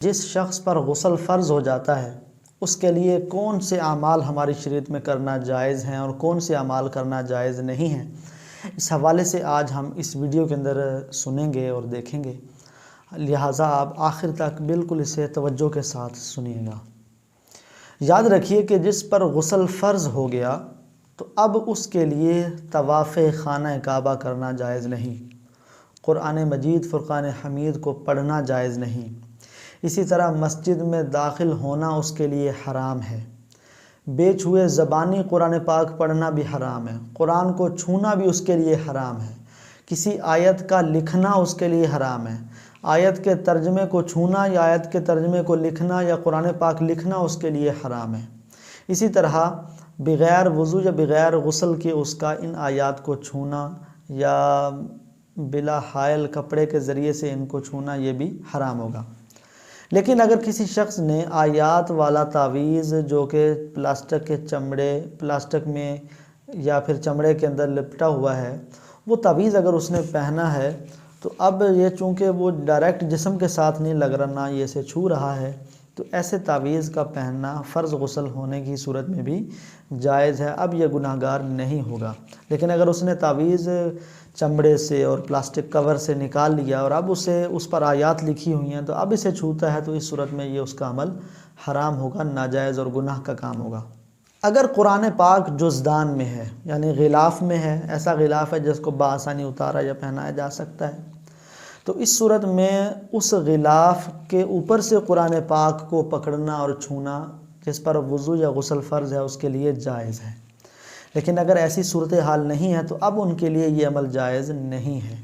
جس شخص پر غسل فرض ہو جاتا ہے اس کے لیے کون سے اعمال ہماری شریعت میں کرنا جائز ہیں اور کون سے اعمال کرنا جائز نہیں ہیں، اس حوالے سے آج ہم اس ویڈیو کے اندر سنیں گے اور دیکھیں گے، لہٰذا آپ آخر تک بالکل اسے توجہ کے ساتھ سنیے گا۔ یاد رکھیے کہ جس پر غسل فرض ہو گیا تو اب اس کے لیے طواف خانہ کعبہ کرنا جائز نہیں، قرآن مجید فرقان حمید کو پڑھنا جائز نہیں، اسی طرح مسجد میں داخل ہونا اس کے لیے حرام ہے، بے چھوئے زبانی قرآن پاک پڑھنا بھی حرام ہے، قرآن کو چھونا بھی اس کے لیے حرام ہے، کسی آیت کا لکھنا اس کے لیے حرام ہے، آیت کے ترجمے کو چھونا یا آیت کے ترجمے کو لکھنا یا قرآن پاک لکھنا اس کے لیے حرام ہے۔ اسی طرح بغیر وضو یا بغیر غسل کے اس کا ان آیات کو چھونا یا بلا حائل کپڑے کے ذریعے سے ان کو چھونا یہ بھی حرام ہوگا۔ لیکن اگر کسی شخص نے آیات والا تعویذ جو کہ پلاسٹک میں یا پھر چمڑے کے اندر لپٹا ہوا ہے، وہ تعویذ اگر اس نے پہنا ہے تو اب یہ چونکہ وہ ڈائریکٹ جسم کے ساتھ نہیں لگ رہا، نہ یہ اسے چھو رہا ہے، تو ایسے تعویذ کا پہننا فرض غسل ہونے کی صورت میں بھی جائز ہے، اب یہ گناہگار نہیں ہوگا۔ لیکن اگر اس نے تعویذ چمڑے سے اور پلاسٹک کور سے نکال لیا اور اب اس پر آیات لکھی ہوئی ہیں تو اب اسے چھوتا ہے تو اس صورت میں یہ اس کا عمل حرام ہوگا، ناجائز اور گناہ کا کام ہوگا۔ اگر قرآن پاک جزدان میں ہے یعنی غلاف میں ہے، ایسا غلاف ہے جس کو بآسانی اتارا یا پہنایا جا سکتا ہے، تو اس صورت میں اس غلاف کے اوپر سے قرآن پاک کو پکڑنا اور چھونا جس پر وضو یا غسل فرض ہے اس کے لیے جائز ہے۔ لیکن اگر ایسی صورتحال نہیں ہے تو اب ان کے لیے یہ عمل جائز نہیں ہے۔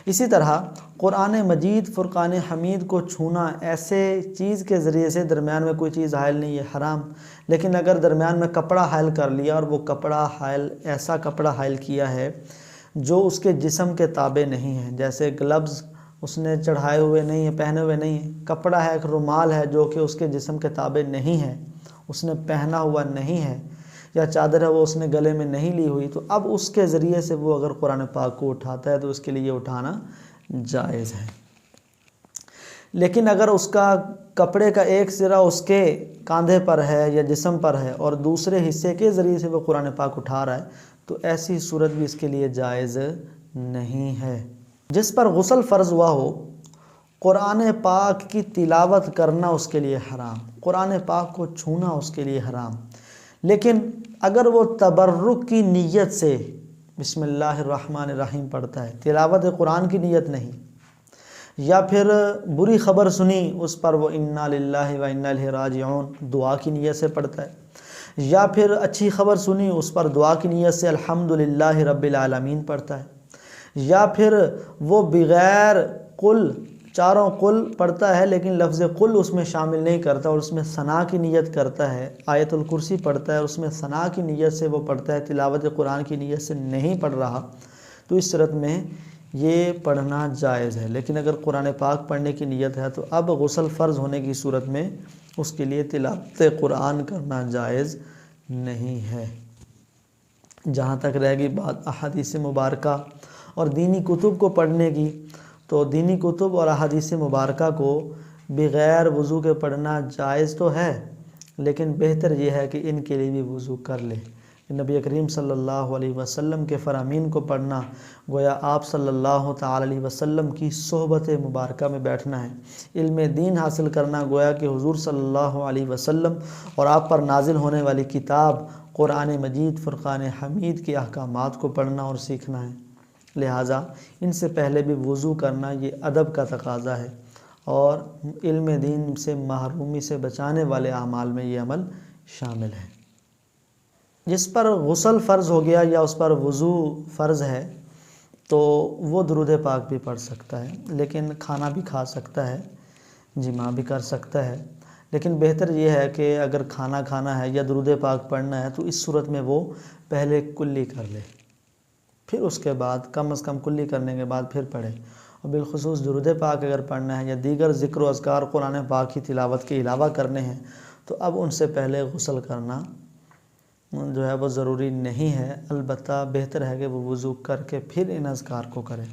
اسی طرح قرآن مجید فرقان حمید کو چھونا ایسے چیز کے ذریعے سے، درمیان میں کوئی چیز حائل نہیں ہے حرام، لیکن اگر درمیان میں کپڑا حائل کر لیا اور وہ کپڑا حائل ایسا کپڑا حائل کیا ہے جو اس کے جسم کے تابع نہیں ہے، جیسے گلبز اس نے چڑھائے ہوئے نہیں ہیں، پہنے ہوئے نہیں ہیں، کپڑا ہے ایک رومال ہے جو کہ اس کے جسم کے تابع نہیں ہے، اس نے پہنا ہوا نہیں ہے، یا چادر ہے وہ اس نے گلے میں نہیں لی ہوئی، تو اب اس کے ذریعے سے وہ اگر قرآن پاک کو اٹھاتا ہے تو اس کے لیے اٹھانا جائز ہے۔ لیکن اگر اس کا کپڑے کا ایک سرا اس کے کاندھے پر ہے یا جسم پر ہے اور دوسرے حصے کے ذریعے سے وہ قرآن پاک اٹھا رہا ہے تو ایسی صورت بھی اس کے لیے جائز نہیں ہے۔ جس پر غسل فرض ہوا ہو، قرآن پاک کی تلاوت کرنا اس کے لیے حرام، قرآن پاک کو چھونا اس کے لیے حرام، لیکن اگر وہ تبرک کی نیت سے بسم اللہ الرحمن الرحیم پڑھتا ہے، تلاوت قرآن کی نیت نہیں، یا پھر بری خبر سنی اس پر وہ انا للہ و انا الیہ راجعون دعا کی نیت سے پڑھتا ہے، یا پھر اچھی خبر سنی اس پر دعا کی نیت سے الحمدللہ رب العالمین پڑھتا ہے، یا پھر وہ بغیر قل چاروں قل پڑھتا ہے لیکن لفظ قل اس میں شامل نہیں کرتا اور اس میں ثنا کی نیت کرتا ہے، آیت الکرسی پڑھتا ہے اس میں ثنا کی نیت سے وہ پڑھتا ہے، تلاوت قرآن کی نیت سے نہیں پڑھ رہا، تو اس صورت میں یہ پڑھنا جائز ہے۔ لیکن اگر قرآن پاک پڑھنے کی نیت ہے تو اب غسل فرض ہونے کی صورت میں اس کے لیے تلاوت قرآن کرنا جائز نہیں ہے۔ جہاں تک رہ گئی بات احادیث مبارکہ اور دینی کتب کو پڑھنے کی، تو دینی کتب اور احادیث مبارکہ کو بغیر وضو کے پڑھنا جائز تو ہے، لیکن بہتر یہ ہے کہ ان کے لیے بھی وضو کر لے۔ نبی کریم صلی اللہ علیہ وسلم کے فرامین کو پڑھنا گویا آپ صلی اللہ تعالی علیہ وسلم کی صحبت مبارکہ میں بیٹھنا ہے، علم دین حاصل کرنا گویا کہ حضور صلی اللہ علیہ وسلم اور آپ پر نازل ہونے والی کتاب قرآن مجید فرقان حمید کے احکامات کو پڑھنا اور سیکھنا ہے۔ لہٰذا ان سے پہلے بھی وضو کرنا یہ ادب کا تقاضا ہے اور علم دین سے محرومی سے بچانے والے اعمال میں یہ عمل شامل ہے۔ جس پر غسل فرض ہو گیا یا اس پر وضو فرض ہے تو وہ درود پاک بھی پڑھ سکتا ہے، لیکن کھانا بھی کھا سکتا ہے، جماع بھی کر سکتا ہے، لیکن بہتر یہ ہے کہ اگر کھانا کھانا ہے یا درود پاک پڑھنا ہے تو اس صورت میں وہ پہلے کلی کر لے، پھر اس کے بعد کم از کم کلی کرنے کے بعد پھر پڑھے، اور بالخصوص درود پاک اگر پڑھنا ہے یا دیگر ذکر و اذکار قرآن پاک کی تلاوت کے علاوہ کرنے ہیں تو اب ان سے پہلے غسل کرنا جو ہے وہ ضروری نہیں ہے، البتہ بہتر ہے کہ وہ وضو کر کے پھر ان اذکار کو کرے۔